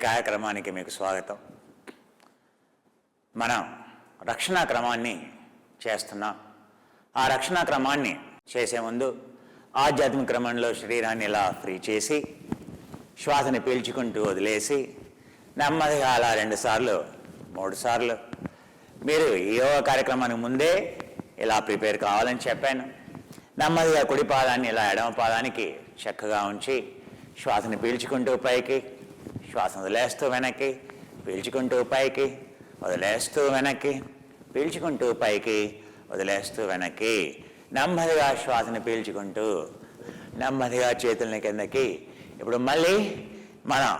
కార్యక్రమానికి మీకు స్వాగతం. మనం రక్షణా క్రమాన్ని చేస్తున్నాం. ఆ రక్షణా క్రమాన్ని చేసే ముందు ఆధ్యాత్మిక క్రమంలో శరీరాన్ని ఇలా ఫ్రీ చేసి శ్వాసని పీల్చుకుంటూ వదిలేసి నెమ్మదిగా అలా 2 సార్లు 3 సార్లు మీరు ఈ యోగా కార్యక్రమానికి ముందే ఇలా ప్రిపేర్ కావాలని చెప్పాను. నెమ్మదిగా కుడి పాదాన్ని ఇలా ఎడమ పాదానికి చక్కగా ఉంచి శ్వాసని పీల్చుకుంటూ పైకి, శ్వాసను వదిలేస్తూ వెనక్కి, పీల్చుకుంటూ పైకి, వదిలేస్తూ వెనక్కి, పీల్చుకుంటూ పైకి, వదిలేస్తూ వెనక్కి. నెమ్మదిగా శ్వాసని పీల్చుకుంటూ నెమ్మదిగా చేతుల్ని కిందకి. ఇప్పుడు మళ్ళీ మనం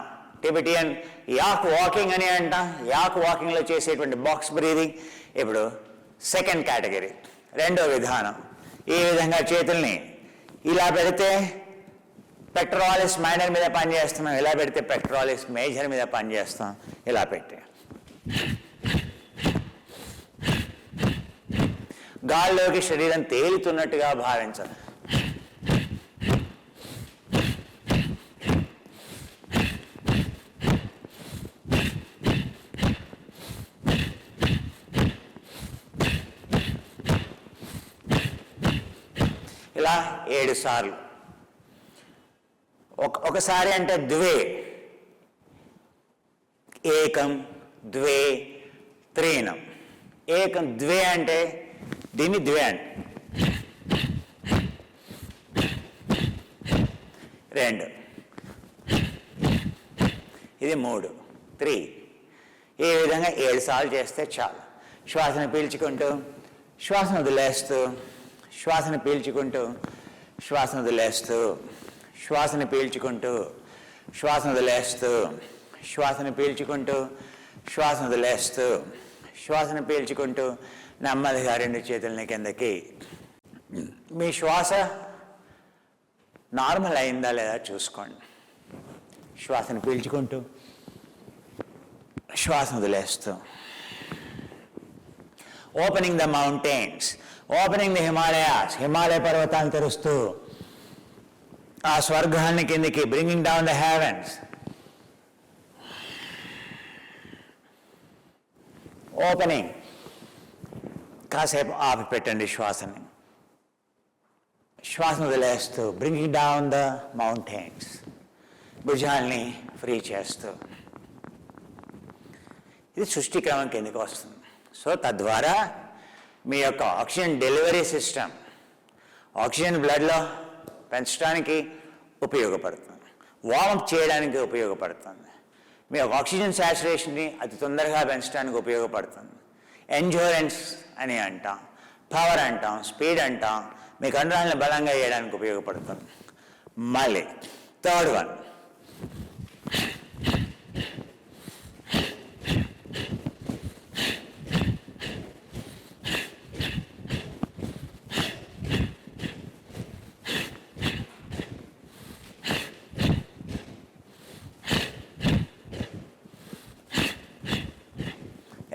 టిబెటియన్ యాక్ వాకింగ్ అని అంటాం. యాక్ వాకింగ్లో చేసేటువంటి బాక్స్ బ్రీదింగ్ ఇప్పుడు సెకండ్ కేటగిరీ, 2వ విధానం. ఈ విధంగా చేతుల్ని ఇలా పెడితే పెక్టరాలిస్ మైనర్ మీద పనిచేస్తున్నాం, ఇలా పెడితే పెక్టరాలిస్ మేజర్ మీద పనిచేస్తాం. ఇలా పెట్టి గాల్లోకి శరీరం తేలుతున్నట్టుగా భావించాలి. ఇలా 7 సార్లు. ఒకసారి అంటే ద్వే, ఏకం ద్వే త్రీనం. ఏకం ద్వే అంటే దీన్ని ద్వే అంటే 2, ఇది 3, 3. ఈ విధంగా 7 సార్లు చేస్తే చాలు. శ్వాసను పీల్చుకుంటూ శ్వాసను వదిలేస్తూ, శ్వాసను పీల్చుకుంటూ శ్వాసను వదిలేస్తూ, శ్వాసను పీల్చుకుంటూ శ్వాసను వదిలేస్తూ, శ్వాసను పీల్చుకుంటూ శ్వాసను వదిలేస్తూ, శ్వాసను పీల్చుకుంటూ నెమ్మదిగా 2 చేతులని కిందకి. మీ శ్వాస నార్మల్ అయిందా లేదా చూసుకోండి. శ్వాసను పీల్చుకుంటూ శ్వాసను వదిలేస్తూ. Opening the mountains, opening the Himalayas, Himalaya పర్వతాలను తెరుస్తూ ఆ స్వర్గాన్ని కిందికి. Bringing down the heavens. Opening. కాసేపు ఆపి పెట్టండి శ్వాసని. శ్వాసను వదిలేస్తూ బ్రింగింగ్ డౌన్ ద మౌంటైన్స్. భుజాల్ని ఫ్రీ చేస్తూ. ఇది సృష్టి క్రమం కిందకి వస్తుంది. సో తద్వారా మీ యొక్క ఆక్సిజన్ డెలివరీ సిస్టమ్, ఆక్సిజన్ బ్లడ్లో పెంచడానికి ఉపయోగపడుతుంది, వార్మప్ చేయడానికి ఉపయోగపడుతుంది, మీ యొక్క ఆక్సిజన్ సాచురేషన్ని అతి తొందరగా పెంచడానికి ఉపయోగపడుతుంది. ఎంజూరెన్స్ అని అంటాం, పవర్ అంటాం, స్పీడ్ అంటాం, మీ కండరాలను బలంగా చేయడానికి ఉపయోగపడుతుంది. మళ్ళీ 3rd వన్.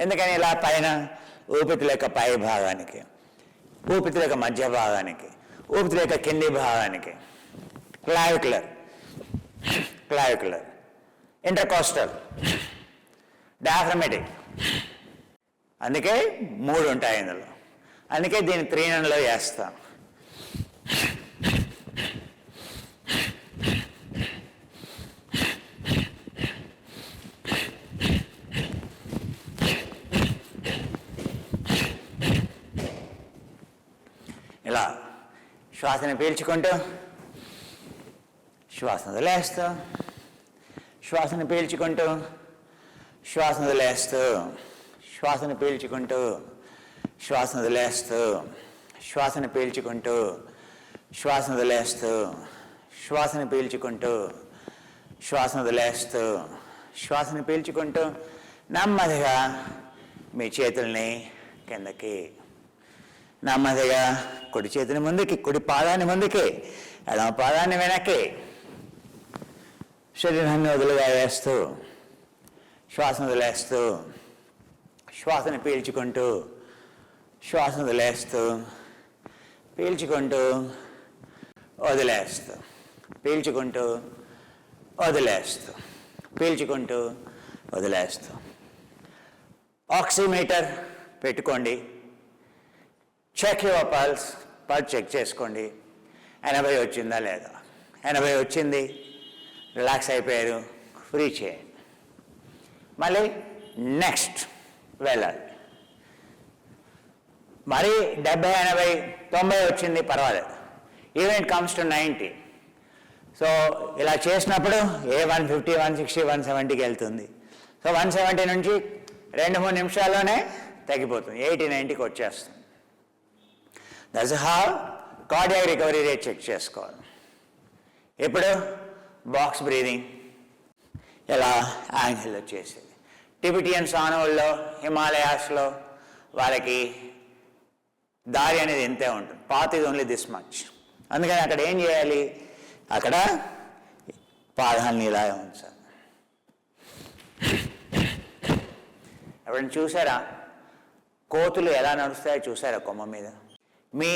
ఎందుకని ఇలా పైన ఊపిరితిత్తుల యొక్క పై భాగానికి, ఊపిరితిత్తుల యొక్క మధ్య భాగానికి, ఊపిరితిత్తుల యొక్క కింది భాగానికి, క్లావిక్యులర్, క్లావిక్యులర్, ఇంటర్కోస్టల్, డయాఫ్రమేటిక్. అందుకే 3 ఉంటాయి ఇందులో. అందుకే దీన్ని 3 చేస్తాం. ఇలా శ్వాసను పీల్చుకుంటూ శ్వాసను వదిలేస్తూ, శ్వాసను పీల్చుకుంటూ శ్వాసను వదిలేస్తూ, శ్వాసను పీల్చుకుంటూ శ్వాసను వదిలేస్తూ, శ్వాసను పీల్చుకుంటూ శ్వాసను వదిలేస్తూ, శ్వాసను పీల్చుకుంటూ శ్వాసను వదిలేస్తూ, శ్వాసను పీల్చుకుంటూ నెమ్మదిగా మీ చేతుల్ని కిందకి. నెమ్మదిగా కుడి చేతిని ముందుకి, కుడి పాదాన్ని ముందుకి, ఎడమ పాదాన్ని వెనక్కి. శరీరాన్ని వదులుగా వేస్తూ శ్వాసను వదిలేస్తూ, శ్వాసను పీల్చుకుంటూ శ్వాసను వదిలేస్తూ, పీల్చుకుంటూ వదిలేస్తూ, పీల్చుకుంటూ వదిలేస్తూ, పీల్చుకుంటూ వదిలేస్తూ. ఆక్సిమీటర్ పెట్టుకోండి, చెక్ యువర్ పల్స్ చెక్ చేసుకోండి. 80 వచ్చిందా లేదా. 80 వచ్చింది, రిలాక్స్ అయిపోయారు, ఫ్రీ చేయండి. మళ్ళీ నెక్స్ట్ వెళ్ళాలి. మరి 70, 80, 90 వచ్చింది, పర్వాలేదు. Event comes to 90. సో ఇలా చేసినప్పుడు 150, 160, 170కి వెళ్తుంది. సో 170 నుంచి 2-3 నిమిషాల్లోనే తగ్గిపోతుంది, 80, 90కి వచ్చేస్తుంది. That's how cardiac recovery rate check చేసుకోవాలి. ఇప్పుడు బాక్స్ బ్రీదింగ్ ఇలా యాంగిల్లో చేసేది. టిబెటియన్ సానువుల్లో, హిమాలయాస్లో వాళ్ళకి దారి అనేది ఇంతే ఉంటుంది. పాత్ ఇది ఓన్లీ దిస్ మచ్. అందుకని అక్కడ ఏం చేయాలి, అక్కడ పాదాలని ఇలా ఉంచాలి. ఎప్పుడైనా చూసారా కోతులు ఎలా నడుస్తాయో చూసారా కొమ్మ మీద? మీ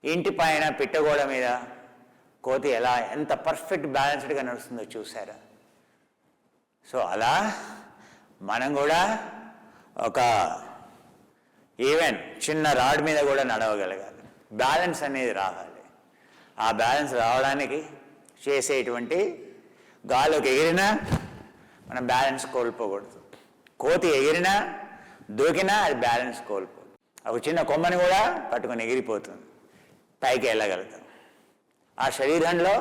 ఇంటి పైన పిట్టగోడ మీద కోతి ఎంత పర్ఫెక్ట్ బ్యాలెన్స్డ్గా నడుస్తుందో చూసారా? సో అలా మనం కూడా ఒక ఈవెన్ చిన్న రాడ్ మీద కూడా నడవగలగాలి. బ్యాలెన్స్ అనేది రావాలి. ఆ బ్యాలెన్స్ రావడానికి చేసేటువంటి గాలిలోకి ఎగిరినా మనం బ్యాలెన్స్ కోల్పోకూడదు. కోతి ఎగిరినా దూకినా అది బ్యాలెన్స్ కోల్పోదు. ఒక చిన్న కొమ్మని కూడా పట్టుకొని ఎగిరిపోతుంది, పైకి వెళ్ళగలుగుతాం. ఆ శరీరంలో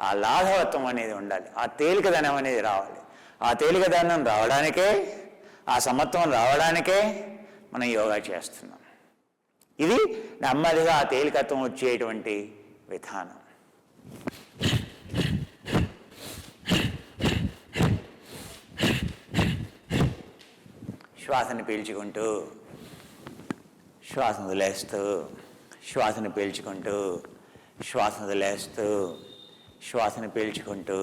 ఆ లాఘవత్వం అనేది ఉండాలి, ఆ తేలికదనం అనేది రావాలి. ఆ తేలికదనం రావడానికే, ఆ సమత్వం రావడానికే మనం యోగా చేస్తున్నాం. ఇది నెమ్మదిగా ఆ తేలికత్వం వచ్చేటువంటి విధానం. శ్వాసని పీల్చుకుంటూ శ్వాసను వదిలేస్తూ, శ్వాసను పీల్చుకుంటూ శ్వాసను వదిలేస్తూ, శ్వాసను పీల్చుకుంటూ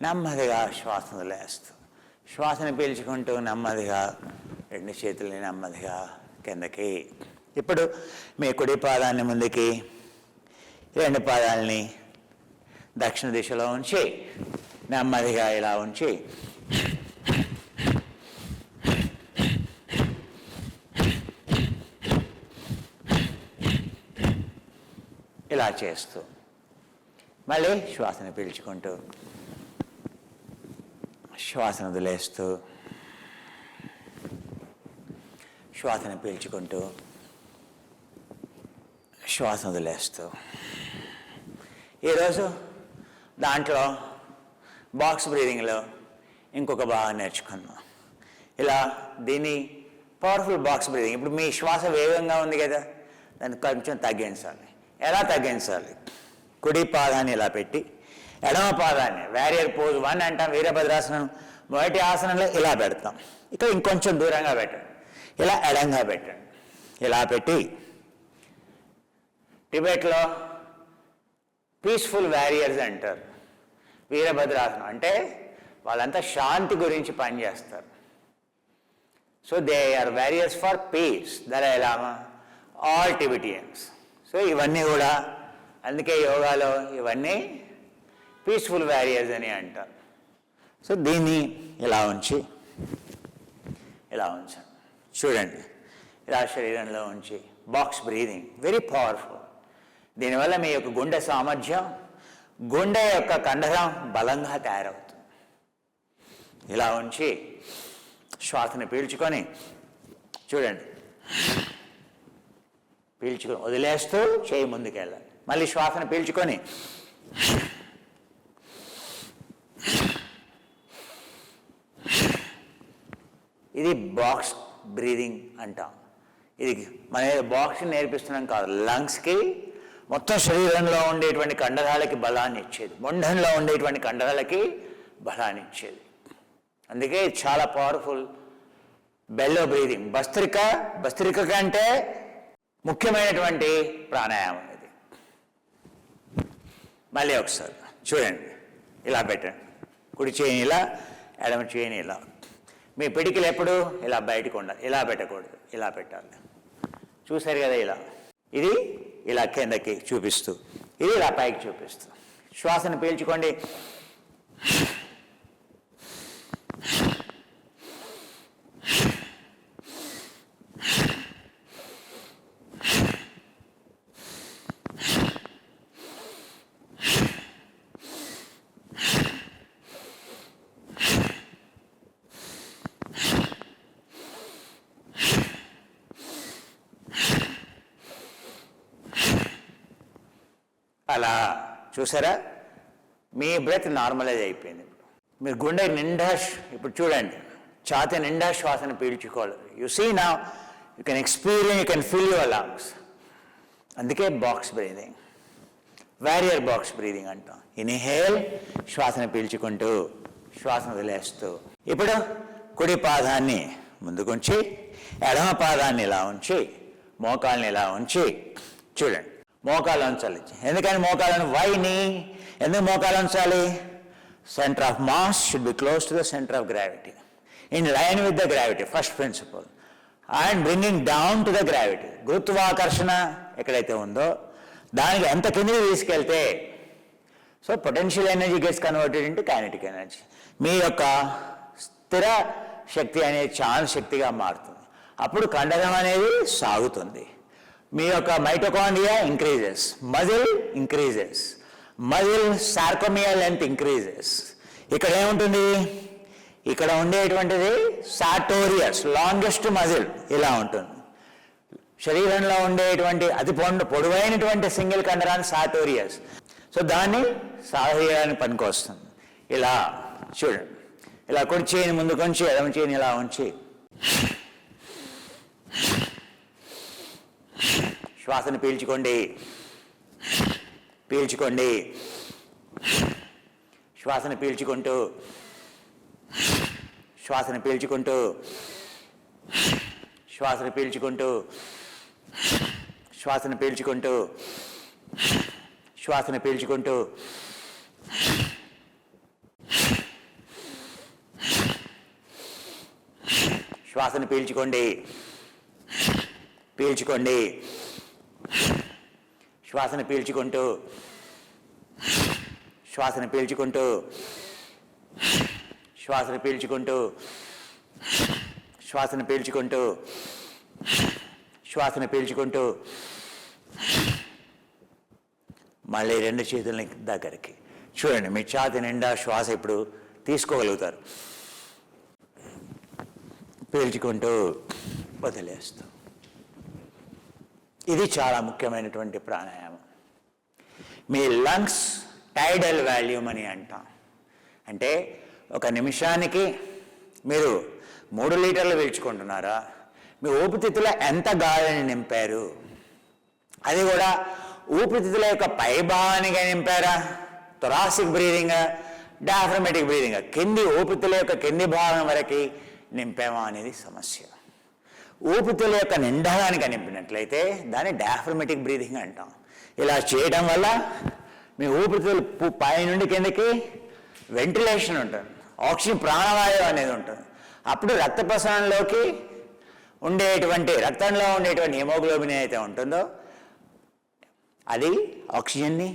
నెమ్మదిగా శ్వాసను వదిలేస్తూ, శ్వాసను పీల్చుకుంటూ నెమ్మదిగా 2 చేతుల్ని నెమ్మదిగా కిందకి. ఇప్పుడు మీ కుడి పాదాన్ని ముందుకి, 2 పాదాలని దక్షిణ దిశలో ఉంచి నెమ్మదిగా ఇలా ఉంచి ఇలా చేస్తూ మళ్ళీ శ్వాసను పీల్చుకుంటూ శ్వాసను వదిలేస్తూ, శ్వాసను పీల్చుకుంటూ శ్వాసను వదిలేస్తూ. ఈరోజు దాంట్లో బాక్స్ బ్రీదింగ్లో ఇంకొక బాగా నేర్చుకున్నాం. ఇలా దీన్ని పవర్ఫుల్ బాక్స్ బ్రీదింగ్. ఇప్పుడు మీ శ్వాస వేగంగా ఉంది కదా, దాన్ని కొంచెం తగ్గించాలి. ఎలా తగ్గించాలి? కుడి పాదాన్ని ఇలా పెట్టి ఎడమ పాదాన్ని వారియర్ పోజ్ 1 అంటాం, వీరభద్రాసనం. మొదటి ఆసనంలో ఇలా పెడతాం, ఇక్కడ ఇంకొంచెం దూరంగా పెట్టండి, ఇలా ఎడంగా పెట్టండి. ఇలా పెట్టి టిబెట్లో పీస్ఫుల్ వారియర్స్ అంటారు. వీరభద్రాసనం అంటే వాళ్ళంతా శాంతి గురించి పనిచేస్తారు. So they are warriors for peace. Dalai Lama, all Tibetans. So ఇవన్నీ కూడా అందుకే యోగాలో ఇవన్నీ పీస్ఫుల్ వారియర్స్ అని అంటారు. సో దీన్ని ఇలా ఉంచి ఇలా ఉంచండి. చూడండి, ఇలా శరీరంలో ఉంచి బాక్స్ బ్రీదింగ్ వెరీ పవర్ఫుల్. దీనివల్ల మీ యొక్క గుండె సామర్థ్యం, గుండె యొక్క కండరం బలంగా తయారవుతుంది. ఇలా ఉంచి శ్వాసను పీల్చుకొని చూడండి, పీల్చుకొని వదిలేస్తూ చేయి ముందుకు వెళ్ళాలి. మళ్ళీ శ్వాసను పీల్చుకొని ఇది బాక్స్ బ్రీదింగ్ అంటాం. ఇది మన బాక్స్ నేర్పిస్తున్నాం కాదు, లంగ్స్కి మొత్తం శరీరంలో ఉండేటువంటి కండరాలకి బలాన్ని ఇచ్చేది, మొండంలో ఉండేటువంటి కండరాలకి బలాన్ని ఇచ్చేది. అందుకే చాలా పవర్ఫుల్ బెల్లో బ్రీదింగ్. భస్త్రిక కంటే ముఖ్యమైనటువంటి ప్రాణాయామం ఇది. మళ్ళీ ఒకసారి చూడండి, ఇలా పెట్టండి. కుడి చేయిని ఇలా, ఎడమ చేయిని ఇలా. మీ పిడికిలు ఎప్పుడు ఇలా బయటకు ఉండాలి, ఇలా పెట్టకూడదు, ఇలా పెట్టాలి. చూశారు కదా, ఇలా. ఇది ఇలా కిందకి చూపిస్తూ, ఇది ఇలా పైకి చూపిస్తూ. శ్వాసను పీల్చుకోండి, అలా చూసారా, మీ బ్రెత్ నార్మలైజ్ అయిపోయింది. మీరు గుండె నిండా ఇప్పుడు చూడండి, ఛాతీ నిండా శ్వాసను పీల్చుకోవాలి. You see now you can experience, you can feel your lungs. అందుకే box breathing, warrior box breathing అంటాం. ఇన్హేల్, శ్వాసను పీల్చుకుంటూ శ్వాసను వదిలేస్తూ. ఇప్పుడు కుడి పాదాన్ని ముందుకుంచి, ఎడమ పాదాన్ని ఇలా ఉంచి, మోకాల్ని ఇలా ఉంచి చూడండి. మోకాలు ఉంచాలి. ఎందుకని మోకాలను? వైని ఎందుకు మోకాలు ఉంచాలి? Centre of mass should be close to the centre of gravity, in line with the gravity, first principle. And bringing down to the gravity, గురుత్వాకర్షణ ఎక్కడైతే ఉందో దానికి ఎంత కిందకి తీసుకెళ్తే so potential energy gets converted into kinetic energy. మీ యొక్క స్థిర శక్తి అనేది చాలా శక్తిగా మారుతుంది. అప్పుడు కండరం అనేది సాగుతుంది. మీ యొక్క mitochondria increases, muscle increases, muscle sarcomere length increases. ఇక్కడ ఏముంటుంది? ఇక్కడ ఉండేటువంటిది సార్టోరియస్, లాంగెస్ట్ మజిల్ ఇలా ఉంటుంది. శరీరంలో ఉండేటువంటి అతి పొడవైనటువంటి సింగిల్ కండరాన్ని సార్టోరియస్. సో దాన్ని సాహేయాన్ని పనికొస్తుంది. ఇలా చూడండి, ఇలా కుడి చేయిని ముందు కొంచి, ఎడమ చేయిని ఇలా ఉంచి శ్వాసను పీల్చుకోండి, పీల్చుకోండి, శ్వాసను పీల్చుకుంటూ, శ్వాసను పీల్చుకుంటూ, శ్వాసను పీల్చుకుంటూ, శ్వాసను పీల్చుకుంటూ, శ్వాసను పీల్చుకుంటూ, శ్వాసను పీల్చుకోండి, పీల్చుకోండి, శ్వాసను పీల్చుకుంటూ, శ్వాసను పీల్చుకుంటూ, శ్వాసను పీల్చుకుంటూ, శ్వాసను పీల్చుకుంటూ, శ్వాసను పీల్చుకుంటూ, మళ్ళీ రెండు చేతులని దగ్గరికి చూడండి. మీ ఛాతీ నిండా శ్వాస ఇప్పుడు తీసుకోగలుగుతారు. పీల్చుకుంటూ వదిలేస్తూ. ఇది చాలా ముఖ్యమైనటువంటి ప్రాణాయామం. మీ లంగ్స్ టైడల్ వాల్యూమ్ అని అంటాం. అంటే ఒక నిమిషానికి మీరు 3 లీటర్లు పీల్చుకుంటున్నారా? మీ ఊపిరితిత్తులో ఎంత గాలిని నింపారు? అది కూడా ఊపిరితిత్తుల యొక్క పై భాగానికి నింపారా? థొరాసిక్ బ్రీదింగ్, డయాఫ్రమాటిక్ బ్రీదింగ్, కింది ఊపిరితిత్తుల యొక్క కింది భాగం వరకు నింపామా అనేది సమస్య. ఊపిరితిత్తుల యొక్క నిండగానికి నింపినట్లయితే దాన్ని డయాఫ్రమాటిక్ బ్రీదింగ్ అంటాం. ఇలా చేయడం వల్ల మీ ఊపిరితిత్తులు పై నుండి కిందకి వెంటిలేషన్ ఉంటుంది, ఆక్సిజన్ ప్రాణవాయువు అనేది ఉంటుంది. అప్పుడు రక్త ప్రసరణలోకి ఉండేటువంటి రక్తంలో ఉండేటువంటి హిమోగ్లోబిన్ అయితే ఉంటుందో అది ఆక్సిజన్ని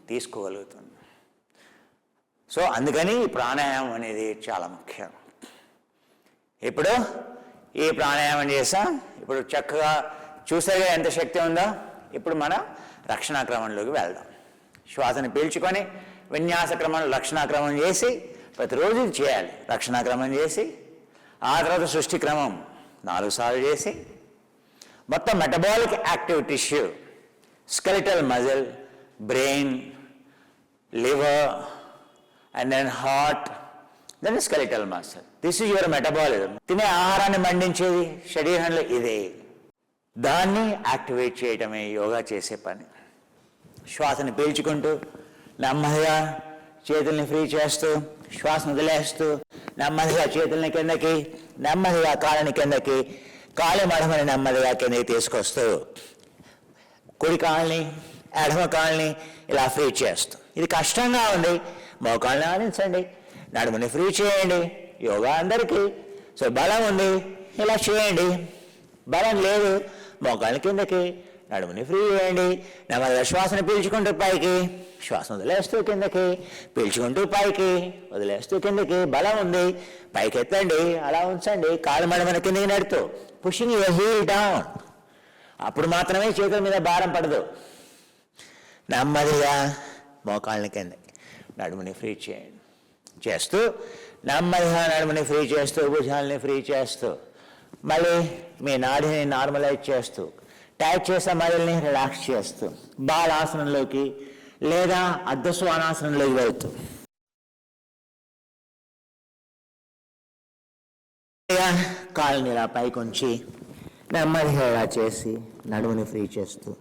తీసుకోగలుగుతుంది. సో అందుకని ఈ ప్రాణాయామం అనేది చాలా ముఖ్యం. ఇప్పుడు ఈ ప్రాణాయామం చేసాం. ఇప్పుడు చక్కగా చూసేగా ఎంత శక్తి ఉందో. ఇప్పుడు మన రక్షణా క్రమంలోకి వెళ్దాం. శ్వాసను పీల్చుకొని విన్యాస క్రమంలో రక్షణా క్రమం చేసి ప్రతిరోజు చేయాలి. రక్షణా క్రమం చేసి ఆ తర్వాత సృష్టి క్రమం 4 సార్లు చేసి మొత్తం metabolic active tissue, skeletal muscle, brain, liver and then heart, then skeletal muscle. This is your metabolism. తినే ఆహారాన్ని మండించేది శరీరంలో ఇదే. దాన్ని యాక్టివేట్ చేయటమే యోగా చేసే పని. శ్వాసను పీల్చుకుంటూ నెమ్మదిగా చేతుల్ని ఫ్రీ చేస్తూ శ్వాసను వదిలేస్తూ నెమ్మదిగా చేతుల్ని కిందకి, నెమ్మదిగా కాళ్ళని కిందకి, కాలి మడమని నెమ్మదిగా కిందకి తీసుకొస్తూ కుడి కాళ్ళని ఎడమ కాళ్ళని ఇలా ఫ్రీ చేస్తూ. ఇది కష్టంగా ఉంది, మోకాళ్ళని ఆడించండి, నడుముని ఫ్రీ చేయండి. యోగా అందరికీ. సో బలం ఉంది, ఇలా చేయండి. బలం లేదు, మోకాళ్ళని కిందకి, నడుముని ఫ్రీ చేయండి. నెమ్మదిగా శ్వాసను పీల్చుకుంటూ పైకి, శ్వాసను వదిలేస్తూ కిందకి, పీల్చుకుంటూ పైకి, వదిలేస్తూ కిందకి. బలం ఉంది, పైకి ఎత్తండి, అలా ఉంచండి. కాళ్ళు మడమని కిందకి నెడుతూ పుషింగ్ యువర్ హీల్ డౌన్. అప్పుడు మాత్రమే చేతుల మీద భారం పడదు. నెమ్మదిగా మోకాళ్ళని కిందకి, నడుముని ఫ్రీ చేయండి. చేస్తూ నెమ్మదిగా నడుముని ఫ్రీ చేస్తూ భుజాలని ఫ్రీ చేస్తూ మళ్ళీ మీ నాడిని నార్మలైజ్ చేస్తూ టైట్ చేసే మజిల్ని రిలాక్స్ చేస్తూ బాలాసనంలోకి లేదా అర్ధ శ్వానాసనంలోకి వెళ్తూ కాళ్ళని ఇలా పైకి ఉంచి నెమ్మదిగా ఇలా చేసి నడుముని ఫ్రీ చేస్తూ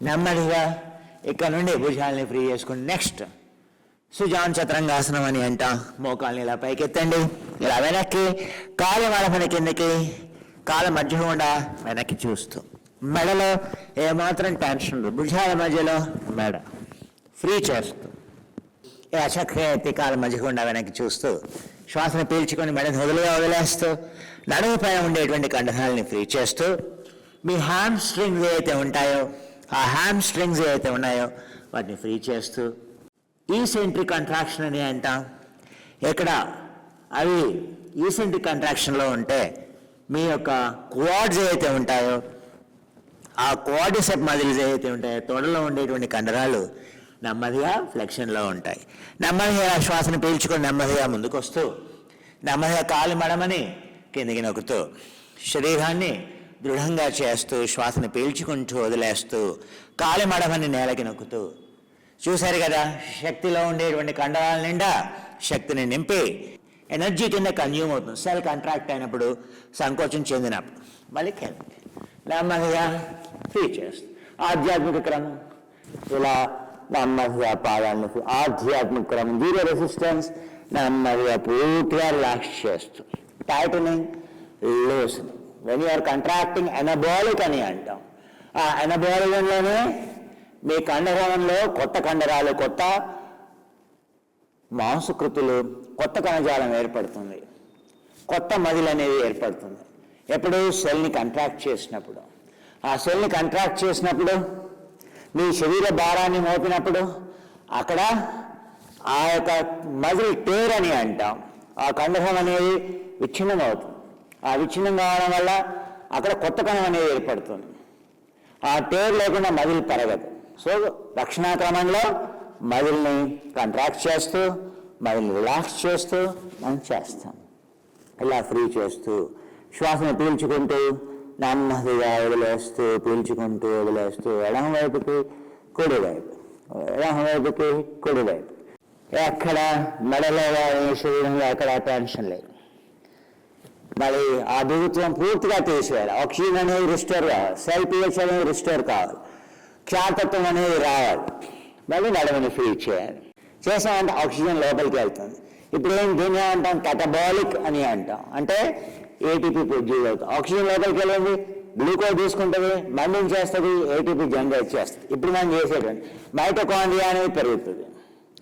నెమ్మదిగా ఇక్కడ నుండి భుజాలని ఫ్రీ చేసుకుని నెక్స్ట్ సుజాన్ చతురంగాసనం అని అంట. మోకాల్ని ఇలా పైకి ఎత్తండి, ఇలా వెనక్కి, కాలు మడమని కిందకి, కాలు మధ్య గుండా వెనక్కి చూస్తూ మెడలో ఏమాత్రం టెన్షన్ ఉండదు, భుజాల మధ్యలో మెడ ఫ్రీ చేస్తూ ఇలా చక్కగా ఎత్తి కాలు మధ్య గుండా వెనక్కి చూస్తూ శ్వాసను పీల్చుకొని మెడని వదిలేస్తూ నడుము పైన ఉండేటువంటి కండరాలని ఫ్రీ చేస్తూ మీ హ్యామ్ స్ట్రింగ్స్ ఏవైతే ఉంటాయో ఆ హ్యామ్ స్ట్రింగ్స్ ఏవైతే ఉన్నాయో వాటిని ఫ్రీ చేస్తూ ఈసెంట్రిక్ కంట్రాక్షన్ అని అంటాం. ఇక్కడ అవి ఈసెంట్రిక్ కంట్రాక్షన్లో ఉంటే మీ యొక్క క్వాడ్స్ ఏవైతే ఉంటాయో ఆ క్వాడ్రిసెప్ మజిల్స్ ఏవైతే ఉంటాయో తొడలో ఉండేటువంటి కండరాలు నెమ్మదిగా ఫ్లెక్షన్లో ఉంటాయి. నెమ్మదిగా శ్వాసను పీల్చుకొని నెమ్మదిగా ముందుకు వస్తూ నెమ్మదిగా కాలు మడమని కిందికి నొక్కుతూ శరీరాన్ని దృఢంగా చేస్తూ శ్వాసను పీల్చుకుంటూ వదిలేస్తూ కాలు మడమని నేలకి నొక్కుతూ చూశారు కదా, శక్తిలో ఉండేటువంటి కండరాల నిండా శక్తిని నింపి ఎనర్జీ కింద కన్జ్యూమ్ అవుతుంది. సెల్ కంట్రాక్ట్ అయినప్పుడు, సంకోచం చెందినప్పుడు మళ్ళీ కిందకి నెమ్మదిగా ఫ్రీ చేస్తుంది. ఆధ్యాత్మిక క్రమం ఇలా నెమ్మదిగా పాదాలను ఆధ్యాత్మిక క్రమం, జీరో రెసిస్టెన్స్, నెమ్మదిగా పూర్తిగా రిలాక్స్ చేస్తూ tightening, loosening. When you're contracting anabolic అని అంటాం. ఆ ఎనబాలికంలోనే మీ కండరంలో కొత్త కండరాలు, కొత్త మాంసకృతులు, కొత్త కణజాలం ఏర్పడుతుంది, కొత్త మజిల్ అనేది ఏర్పడుతుంది. ఎప్పుడు సెల్ని కంట్రాక్ట్ చేసినప్పుడు, ఆ సెల్ని కంట్రాక్ట్ చేసినప్పుడు మీ శరీర భారాన్ని మోపినప్పుడు అక్కడ ఆ యొక్క మజిల్ టేర్ అని అంటాం. ఆ కండరం అనేది విచ్ఛిన్నం అవుతుంది. ఆ విచ్ఛిన్నం కావడం వల్ల అక్కడ కొత్త కణం అనేది ఏర్పడుతుంది. ఆ టేర్ లేకుండా మజిల్ పెరగదు. సో రక్షణా క్రమంలో మజిల్ని కంట్రాక్ట్ చేస్తూ మజిల్ని రిలాక్స్ చేస్తూ మనం చేస్తాం. ఇలా ఫ్రీ చేస్తూ శ్వాసను పీల్చుకుంటూ నెమ్మదిగా వదిలేస్తూ, పీల్చుకుంటూ వదిలేస్తూ ఎడమ వైపుకి కుడివైపు, ఎడమ వైపుకి కుడివైపు. ఎక్కడ మెడలో శరీరంలో ఎక్కడ టెన్షన్ లేదు. మళ్ళీ ఆ బిగుత్వం పూర్తిగా తీసేయాలి. ఆక్సిజన్ అనేది రిస్టోర్ కావాలి, సెల్ పిహెచ్ అనేది రిస్టోర్ కావాలి, క్షారతత్వం అనేది రావాలి. మళ్ళీ నడుముని ఫ్రీ చేయాలి. చేసామంటే ఆక్సిజన్ లోపలికి వెళ్తుంది. ఇప్పుడు దీన్ని అంటాం కెటబాలిక్ అని అంటాం. అంటే ఏటీపీ ప్రొడ్యూస్ అవుతుంది. ఆక్సిజన్ లోపలికి వెళ్ళింది, గ్లూకోజ్ తీసుకుంటుంది, మళ్ళీ చేస్తుంది, ఏటీపీ జనరేట్ చేస్తుంది. ఇప్పుడు మనం చేసేటువంటి మైటోకాండ్రియా అనేది పెరుగుతుంది.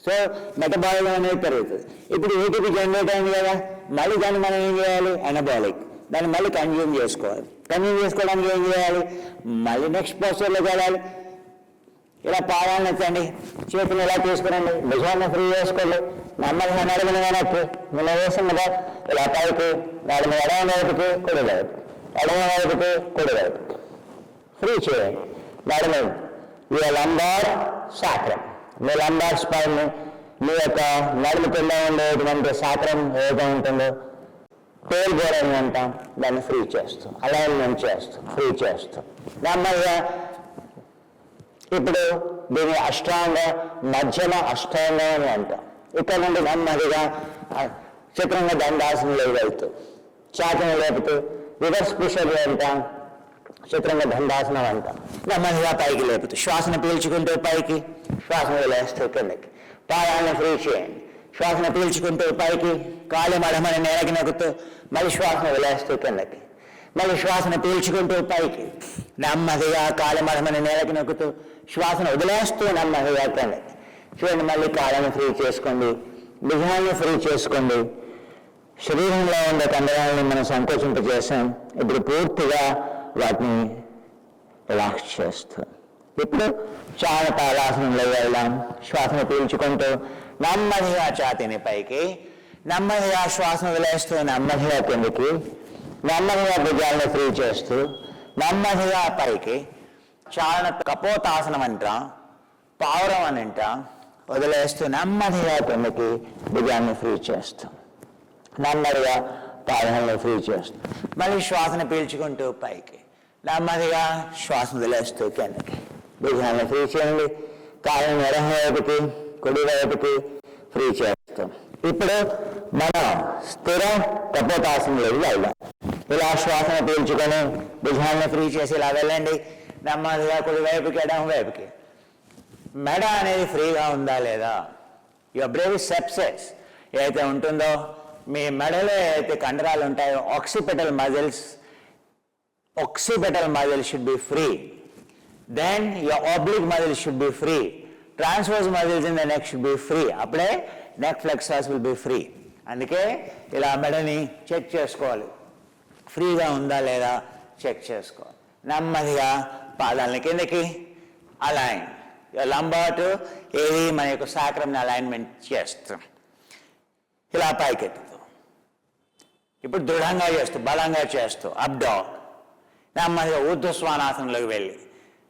సో మెటబాలిజం అనేది పెరుగుతుంది. ఇప్పుడు ఏటీపీ జనరేట్ అయింది కదా, మళ్ళీ దాన్ని మనం ఏం చేయాలి, ఎనబాలిక్, దాన్ని మళ్ళీ కన్జ్యూమ్ చేసుకోవాలి. కన్జ్యూమ్ చేసుకోవడానికి ఏం చేయాలి, మళ్ళీ నెక్స్ట్ పోస్చర్లోకి వెళ్ళాలి. ఇలా పాదాలను ఎత్తండి, చేతులు ఇలా తీసుకురండి, భుజాన్ని ఫ్రీ చేసుకోండి, నెమ్మదిగా నడుముని వెనక్కి, ఇలా వేసాం కదా, ఇలా పైకి, నడుము ఎడమ వైపుకి కుడివైపు, ఎడమ వైపుకి కుడివైపు ఫ్రీ చేయండి. నడుము మీ లంబార్ సాక్రం, మీ లంబార్ స్పైన్, మీ యొక్క నడుము కింద ఉండేటువంటి సాక్రం ఏదో ఉంటుందో టేల్ బోర్ అని అంటాం, దాన్ని ఫ్రీ చేస్తూ అలైన్మెంట్ చేస్తూ ఫ్రీ చేస్తూ నెమ్మదిగా. ఇప్పుడు దీన్ని అష్టాంగ మధ్యమ అష్టాంగం అని అంటాం. ఇక్కడ నుండి నెమ్మదిగా చతురంగ దండాసనంలో వెళ్తూ ఛాతీని లేపుతూ రివర్స్ పుషప్ అంటాం, చతురంగ దండాసనం అంటాం. నెమ్మదిగా పైకి లేపుతూ శ్వాసను పీల్చుకుంటూ పైకి, శ్వాసను వదిలేస్తూ కిందకి, పాదాలను ఫ్రీ చేయండి. శ్వాసను పీల్చుకుంటూ పైకి, కాలు మడమని నేలకి నొక్కుతూ మళ్ళీ శ్వాసను వదిలేస్తూ కిందకి, మళ్ళీ శ్వాసను పీల్చుకుంటూ పైకి, నెమ్మదిగా కాలు మడమని నేలకి నొక్కుతూ శ్వాసను వదిలేస్తూ నెమ్మదిగా కిందకి. చూడండి, మళ్ళీ కాళ్ళని ఫ్రీ చేసుకోండి, భుజాన్ని ఫ్రీ చేసుకోండి. శరీరంలో ఉండే కండరాలను మనం సంకోచింపజేసాం. ఇప్పుడు పూర్తిగా వాటిని రిలాక్స్ చేస్తాం. ఇప్పుడు చాణపాలాసనంలో వెళ్దాం. శ్వాసను పీల్చుకుంటూ నెమ్మదిగా ఛాతీని పైకి, నెమ్మదిగా శ్వాసను వదిలేస్తూ నెమ్మదిగా కిందకి, నెమ్మదిగా భుజాలను ఫ్రీ చేస్తూ నెమ్మదిగా పైకి. చారణ కపోతాసనం అంటాం, పావురం అని అంటాం. వదిలేస్తూ నెమ్మదిగా కిందకి, భుజాన్ని ఫ్రీ చేస్తాం, నెమ్మదిగా పాదాలను ఫ్రీ చేస్తాం. మళ్ళీ శ్వాసను పీల్చుకుంటూ పైకి, నెమ్మదిగా శ్వాసను వదిలేస్తూ కిందకి. భుజాలను ఫ్రీ చేయండి. కాళ్ళని ఎడమ వైపుకి కుడి వైపుకి ఫ్రీ చేస్తాం. ఇప్పుడు మనం స్థిర కపోతాసనంలోకి వెళ్దాం. ఇలా శ్వాసను పీల్చుకొని భుజాలను ఫ్రీ చేసి ఇలా వెళ్ళండి. నెమ్మదిగా కుడి వైపుకి ఎడమ వైపుకి. మెడ అనేది ఫ్రీగా ఉందా లేదా? యువర్ బ్రేవిస్ సెప్సెస్ ఏదైతే ఉంటుందో, మీ మెడలో ఏదైతే కండరాలు ఉంటాయో occipital muscles should be free. Then your oblique muscles should be free. Transverse muscles in the neck should be free. అప్పుడే neck flexors will be free. అందుకే ఇలా మెడని చెక్ చేసుకోవాలి, ఫ్రీగా ఉందా లేదా చెక్ చేసుకోవాలి. నెమ్మదిగా పాదాలని కిందకి అలైన్. లంబాటు ఏది మన యొక్క సాక్రమ్ని అలైన్మెంట్ చేస్తాం. ఇలా పైకెత్తుతూ ఇప్పుడు దృఢంగా చేస్తూ బలంగా చేస్తూ అప్ డాగ్. నెమ్మదిగా ఊర్ధ్వశ్వానాసనంలోకి వెళ్ళి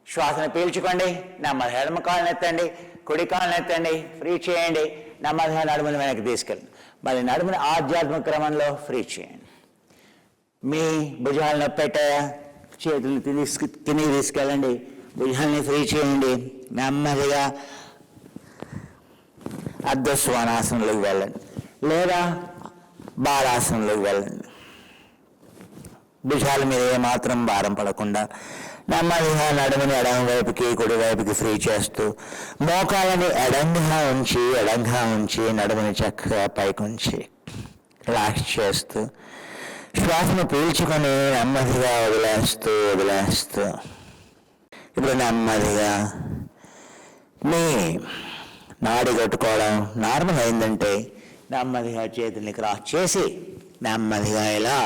శ్వాసను పీల్చుకోండి. నెమ్మదిగా ఎడమ కాళ్ళని ఎత్తండి, కుడి కాళ్ళని ఎత్తండి, ఫ్రీ చేయండి. నెమ్మదిగా నడుముని వెనక్కి తీసుకెళ్ళండి. మళ్ళీ నడుముని ఆధ్యాత్మిక క్రమంలో ఫ్రీ చేయండి. మీ భుజాలను పెట్టాయా, చేతులు కిందికి తీసుకెళ్ళండి, భుజాలని ఫ్రీ చేయండి. నెమ్మదిగా అర్ధశ్వానాసనంలోకి వెళ్ళండి లేదా బాలాసనంలోకి వెళ్ళండి. భుజాల మీద ఏమాత్రం భారం పడకుండా నెమ్మదిగా నడుముని ఎడమ వైపుకి కుడి వైపుకి ఫ్రీ చేస్తూ మోకాలని ఎడంగా ఉంచి నడుముని చక్కగా పైకి ఉంచి రిలాక్స్ చేస్తూ శ్వాసను పీల్చుకొని నెమ్మదిగా వదిలేస్తూ ఇప్పుడు నెమ్మదిగా మీ నాడి కొట్టుకోవడం నార్మల్ అయిందంటే నెమ్మదిగా చేతుల్ని క్రాస్ చేసి నెమ్మదిగా ఇలా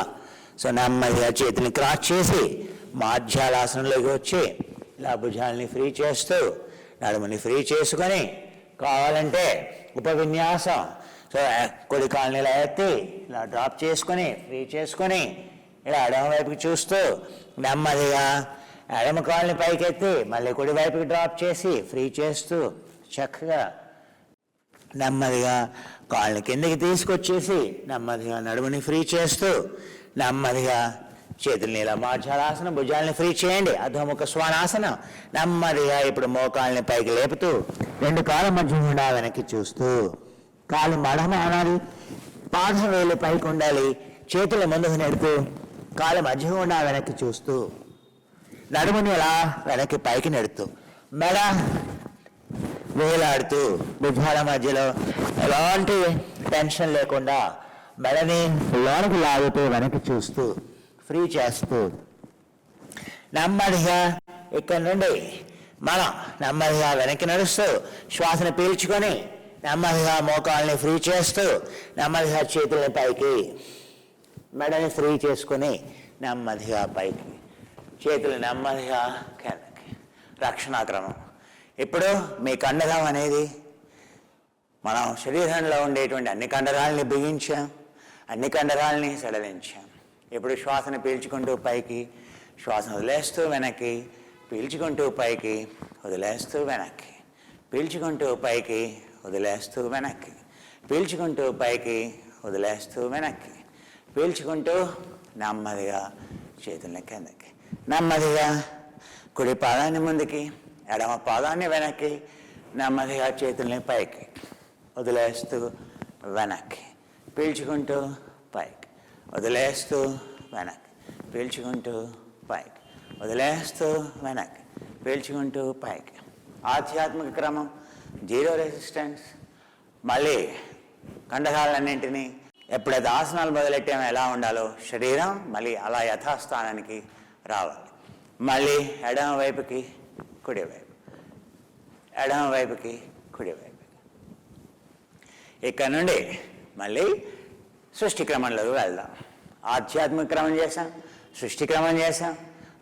నెమ్మదిగా చేతుల్ని క్రాస్ చేసి మాధ్యాలాసనంలోకి వచ్చి ఇలా భుజాలని ఫ్రీ చేస్తూ నడుముని ఫ్రీ చేసుకొని కావాలంటే ఉపవిన్యాసం కుడి కాళ్ళని ఇలా ఎత్తి ఇలా డ్రాప్ చేసుకొని ఫ్రీ చేసుకొని ఇలా ఎడమ వైపుకి చూస్తూ నెమ్మదిగా ఎడమ కాళ్ళని పైకెత్తి మళ్ళీ కుడి వైపుకి డ్రాప్ చేసి ఫ్రీ చేస్తూ చక్కగా నెమ్మదిగా కాళ్ళని కిందకి తీసుకొచ్చేసి నెమ్మదిగా నడుముని ఫ్రీ చేస్తూ నెమ్మదిగా చేతుల్ని ఇలా మార్చాలాసనం, భుజాలని ఫ్రీ చేయండి. అధోముఖ శ్వానాసనం. నెమ్మదిగా ఇప్పుడు మోకాళ్ళని పైకి లేపుతూ రెండు కాళ్ళ మధ్య గుండా వెనక్కి చూస్తూ కాళ్ళు మడమ అనాలి, పాదం వేలు పైకి ఉండాలి, చేతుల ముందుకు నెడుతూ కాళ్ళ మధ్య గుండా వెనక్కి చూస్తూ నడుముని ఇలా వెనక్కి పైకి నెడుతూ మెడ వేలాడుతూ భుజాల మధ్యలో ఎలాంటి టెన్షన్ లేకుండా మెడని లోనికి లాగుతూ వెనక్కి చూస్తూ ఫ్రీ చేస్తూ నెమ్మదిగా ఇక్కడ నుండి మనం నెమ్మదిగా వెనక్కి నడుస్తూ శ్వాసను పీల్చుకొని నెమ్మదిగా మోకాళ్ళని ఫ్రీ చేస్తూ నెమ్మదిగా చేతులని పైకి, మెడని ఫ్రీ చేసుకొని నెమ్మదిగా పైకి, చేతులు నెమ్మదిగా కిందకి. రక్షణాక్రమం. ఇప్పుడు మీ కండరం అనేది మనం శరీరంలో ఉండేటువంటి అన్ని కండరాలని బిగించాం, అన్ని కండరాలని సడలించాం. ఇప్పుడు శ్వాసను పీల్చుకుంటూ పైకి, శ్వాసను వదిలేస్తూ వెనక్కి, పీల్చుకుంటూ పైకి, వదిలేస్తూ వెనక్కి, పీల్చుకుంటూ పైకి, వదిలేస్తూ వెనక్కి, పీల్చుకుంటూ పైకి, వదిలేస్తూ వెనక్కి, పీల్చుకుంటూ నెమ్మదిగా చేతుల్ని కిందకి, నెమ్మదిగా కుడి పాదాన్ని ముందుకి, ఎడమ పాదాన్ని వెనక్కి, నెమ్మదిగా చేతుల్ని పైకి, వదిలేస్తూ వెనక్కి, పీల్చుకుంటూ పైకి, వదిలేస్తూ వెనక్కి, పీల్చుకుంటూ పైకి, వదిలేస్తూ వెనక్కి, పీల్చుకుంటూ పైకి. ఆధ్యాత్మిక క్రమం, జీరో రెసిస్టెన్స్. మళ్ళీ కండరాలన్నింటినీ ఎప్పుడైతే ఆసనాలు మొదలెట్టామో ఎలా ఉండాలో శరీరం మళ్ళీ అలా యథాస్థానానికి రావాలి. మళ్ళీ ఎడమ వైపుకి కుడివైపు, ఎడమ వైపుకి కుడివైపు. ఇక్కడ నుండి మళ్ళీ సృష్టి క్రమంలోకి వెళ్దాం. ఆధ్యాత్మిక క్రమం చేసాం, సృష్టి క్రమం చేసాం,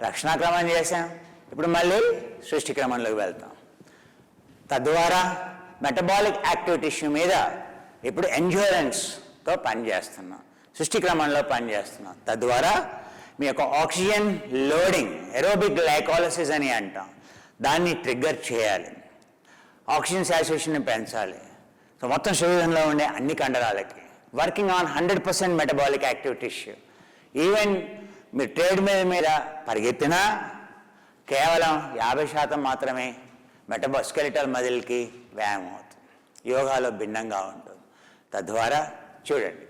రక్షణ క్రమం చేసాం. ఇప్పుడు మళ్ళీ సృష్టి క్రమంలోకి వెళ్తాం. తద్వారా మెటబాలిక్ యాక్టివిటీస్ మీద ఇప్పుడు ఎండ్యూరెన్స్తో పనిచేస్తున్నాం, సృష్టి క్రమంలో పనిచేస్తున్నాం. తద్వారా మీ యొక్క ఆక్సిజన్ లోడింగ్, ఎరోబిక్ గ్లైకాలసిస్ అని అంటాం, దాన్ని ట్రిగ్గర్ చేయాలి. ఆక్సిజన్ సాచురేషన్ని పెంచాలి. సో మొత్తం శరీరంలో ఉండే అన్ని కండరాలకి working on 100% metabolic activities. Even మీరు ట్రేడ్ మీద పరిగెత్తినా, కేవలం 50% మాత్రమే స్కెలిటల్ మజిల్కి వ్యాయామం అవుతుంది. యోగాలో భిన్నంగా ఉంటుంది. తద్వారా చూడండి,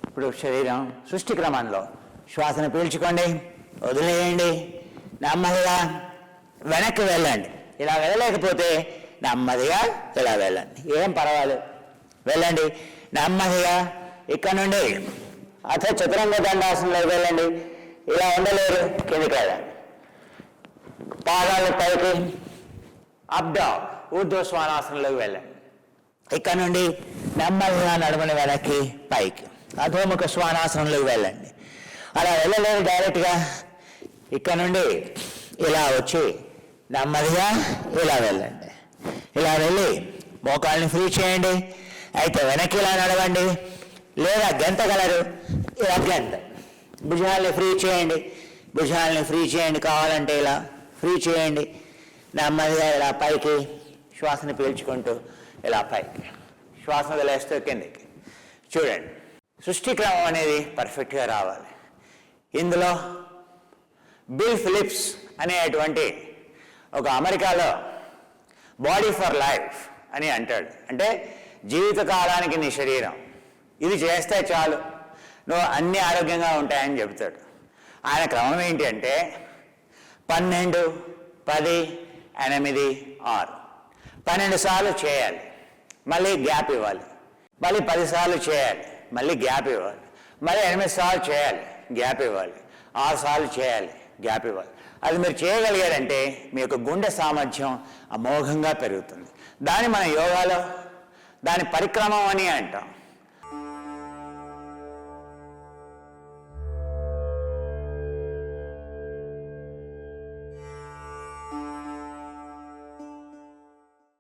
ఇప్పుడు శరీరం సృష్టి క్రమంలో శ్వాసను పీల్చుకోండి, వదిలేయండి, నెమ్మదిగా వెనక్కి వెళ్ళండి. ఇలా వెళ్ళలేకపోతే నెమ్మదిగా ఇలా వెళ్ళండి, ఏం పర్వాలేదు, వెళ్ళండి నెమ్మదిగా. ఇక్కడ నుండి చతురంగ దండాసనంలోకి వెళ్ళండి. ఇలా ఉండలేరు, కిందికి వెళ్ళండి. పాదాలు పైకి, అప్ డౌన్ ఊర్ధ్వశ్వానాసనంలోకి వెళ్ళండి. ఇక్కడ నుండి నెమ్మదిగా నడుమని వెనక్కి పైకి అధోముఖ శ్వానాసనంలోకి వెళ్ళండి. అలా వెళ్ళలేరు డైరెక్ట్గా ఇక్కడ నుండి ఇలా వచ్చి నెమ్మదిగా ఇలా వెళ్ళండి. ఇలా వెళ్ళి మోకాళ్ళని ఫ్రీ చేయండి. అయితే వెనక్కి ఇలా నడవండి, లేదా గెంతగలరు, ఇలా గెంత. భుజాలని ఫ్రీ చేయండి, భుజాలని ఫ్రీ చేయండి. కావాలంటే ఇలా ఫ్రీ చేయండి. నెమ్మదిగా ఇలా పైకి శ్వాసను పీల్చుకుంటూ ఇలా పైకి, శ్వాసను వదిలేస్తూ కిందకి. చూడండి, సృష్టి క్రమం అనేది పర్ఫెక్ట్గా రావాలి. ఇందులో బిల్ ఫిలిప్స్ అనేటువంటి ఒక అమెరికాలో బాడీ ఫర్ లైఫ్ అని అంటాడు. అంటే జీవితకాలానికి నీ శరీరం, ఇది చేస్తే చాలు నువ్వు అన్ని ఆరోగ్యంగా ఉంటాయని చెబుతాడు. ఆయన క్రమం ఏంటి అంటే 12, 10, 8, 6 12 సార్లు చేయాలి, మళ్ళీ గ్యాప్ ఇవ్వాలి. మళ్ళీ 10 సార్లు చేయాలి, మళ్ళీ గ్యాప్ ఇవ్వాలి. మళ్ళీ 8 సార్లు చేయాలి, గ్యాప్ ఇవ్వాలి. 6 సార్లు చేయాలి, గ్యాప్ ఇవ్వాలి. అది మీరు చేయగలిగారంటే మీ యొక్క గుండె సామర్థ్యం అమోఘంగా పెరుగుతుంది. దాన్ని మన యోగాలో దాని పరిక్రమం అని అంటాం.